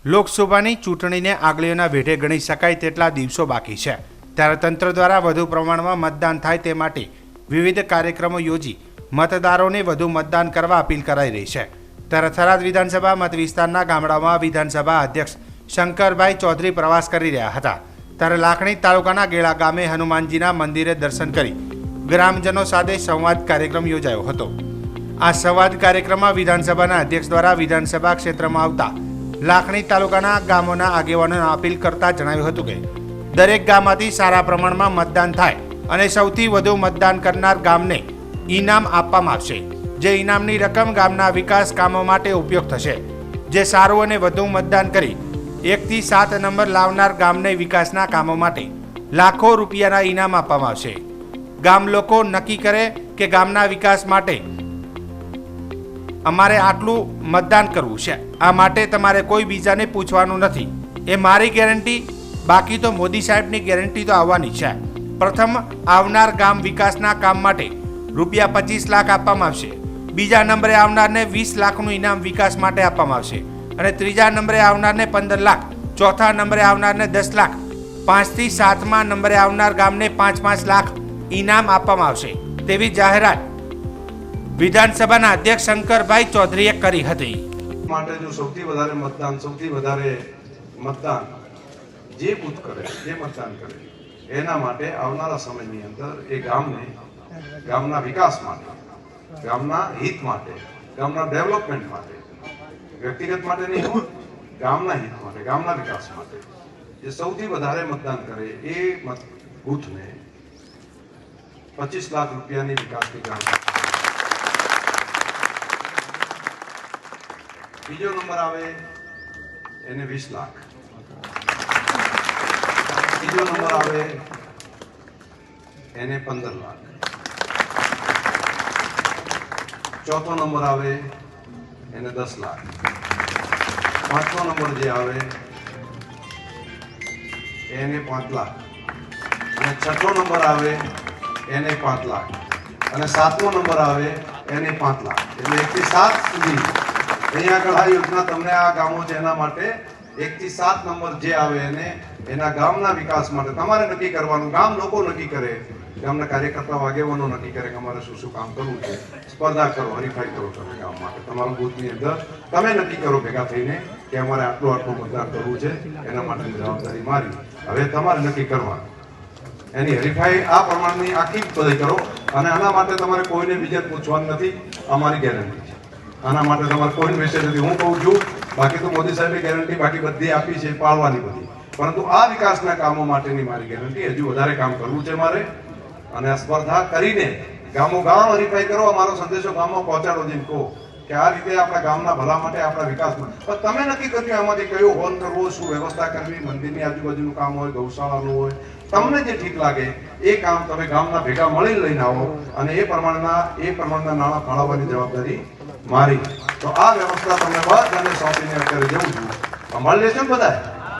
લોકસભાની ચૂંટણીને આગળીઓના વેઢે ગણી શકાય તેટલા દિવસો બાકી છે, ત્યારે તંત્ર દ્વારા વધુ પ્રમાણમાં મતદાન થાય તે માટે વિવિધ કાર્યક્રમો યોજી મતદારોને વધુ મતદાન કરવા અપીલ કરાઈ રહી છે. ત્યારે થરાદ વિધાનસભા મત વિસ્તારના ગામડામાં વિધાનસભા અધ્યક્ષ શંકરભાઈ ચૌધરી પ્રવાસ કરી રહ્યા હતા. ત્યારે લાખણી તાલુકાના ગેળા ગામે હનુમાનજીના મંદિરે દર્શન કરી ગ્રામજનો સાથે સંવાદ કાર્યક્રમ યોજાયો હતો. આ સંવાદ કાર્યક્રમમાં વિધાનસભાના અધ્યક્ષ દ્વારા વિધાનસભા ક્ષેત્રમાં આવતા લાખણી તાલુકાના ગામોના આગેવાનોને અપીલ કરતા જણાવ્યું હતું કે દરેક ગામમાંથી સારા પ્રમાણમાં મતદાન થાય અને સૌથી વધુ મતદાન કરનાર ગામને ઇનામ આપવામાં આવશે. જે ઇનામની રકમ ગામના વિકાસ કામો માટે ઉપયોગ થશે. જે સારું અને વધુ મતદાન કરી 1 થી 7 નંબર લાવનાર ગામને વિકાસના કામો માટે લાખો રૂપિયાના ઇનામ આપવામાં આવશે. ગામ લોકો નક્કી કરે કે ગામના વિકાસ માટે અમારે આટલું મતદાન કરવું છે, આ માટે તમારે કોઈ બીજાને પૂછવાનું નથી. એ મારી ગેરંટી, બાકી તો મોદી સાહેબની ગેરંટી તો આવવાની છે. પ્રથમ આવનાર ગામ વિકાસના કામ માટે રૂપિયા 25 લાખ આપવામાં આવશે. બીજા નંબરે આવનારને 20 લાખનું ઇનામ વિકાસ માટે આપવામાં આવશે અને ત્રીજા નંબરે આવનારને 15 લાખ, ચોથા નંબરે આવનારને 10 લાખ, 5 થી 7મા નંબરે આવનાર ગામને 5-5 લાખ ઇનામ આપવામાં આવશે તેવી જાહેરાત વિધાનસભાના અધ્યક્ષ શંકરભાઈ ચૌધરીએ કરી હતી. માટે જો સૌથી વધારે મતદાન જે બૂથ કરે, જે મતદાન કરે, એના માટે આવનારા સમયની અંદર એ ગામના વિકાસ માટે, ગામના હિત માટે, ગામના ડેવલપમેન્ટ માટે, વ્યક્તિગત માટે નહીં, ગામના હિત માટે, ગામના વિકાસ માટે જે સૌથી વધારે મતદાન કરે એ બૂથને 25 લાખ રૂપિયાની વિકાસની ગ્રાન્ટ. બીજો નંબર આવે એને 20 લાખ, ત્રીજો નંબર આવે એને 15 લાખ, ચોથો નંબર આવે એને 10 લાખ, પાંચમો નંબર જે આવે એને 5 લાખ, અને છઠ્ઠો નંબર આવે એને 5 લાખ, અને સાતમો નંબર આવે એને 5 લાખ. એટલે 1 થી 7 સુધી અહીંયા આગળ આ યોજના તમને આ ગામો છે એના માટે 1 થી 7 નંબર જે આવે એને એના ગામના વિકાસ માટે તમારે નક્કી કરવાનું. ગામ લોકો નક્કી કરે, ગામના કાર્યકર્તાઓ આગેવાનો નક્કી કરે કે અમારે શું શું કામ કરવું છે. સ્પર્ધા કરો, હરીફાઈ કરો તમે ગામ માટે. તમારું બૂથની અંદર તમે નક્કી કરો ભેગા થઈને કે અમારે આટલું મતદાન કરવું છે, એના માટેની જવાબદારી મારી. હવે તમારે નક્કી કરવાનું, એની હરીફાઈ આ પ્રમાણની આખી બધી કરો. અને આના માટે તમારે કોઈને બીજે પૂછવાનું નથી, અમારી ગેરંટી છે. આના માટે તમારે કોઈ વિષય નથી. હું કહું છું, બાકી તો મોદી સાહેબે ગેરંટી બાકી બધી આપી છે, પાળવાની બધી, પરંતુ આ વિકાસના કામો માટેની મારી ગેરંટી. હજુ વધારે કામ કરવું છે મારે, અને આ સ્પર્ધા કરીને ગામ હરીફાઈ કરો. અમારો સંદેશો ગામમાં પહોંચાડો, જેમ કહો કે આ રીતે આપણા ગામના ભલા માટે, આપણા વિકાસ માટે. પણ તમે નક્કી કર્યું આમાંથી કયો હોલ કરવો, શું વ્યવસ્થા કરવી, મંદિરની આજુબાજુનું કામ હોય, ગૌશાળાનું હોય, તમને જે ઠીક લાગે એ કામ તમે ગામના ભેગા મળીને લઈને આવો, અને એ પ્રમાણના નાણાં ફાળવવાની જવાબદારી મારી. તો આ વ્યવસ્થા તમને બધાને સોંપીને અત્યારે જવું છું. મળી લેશે ને બધા?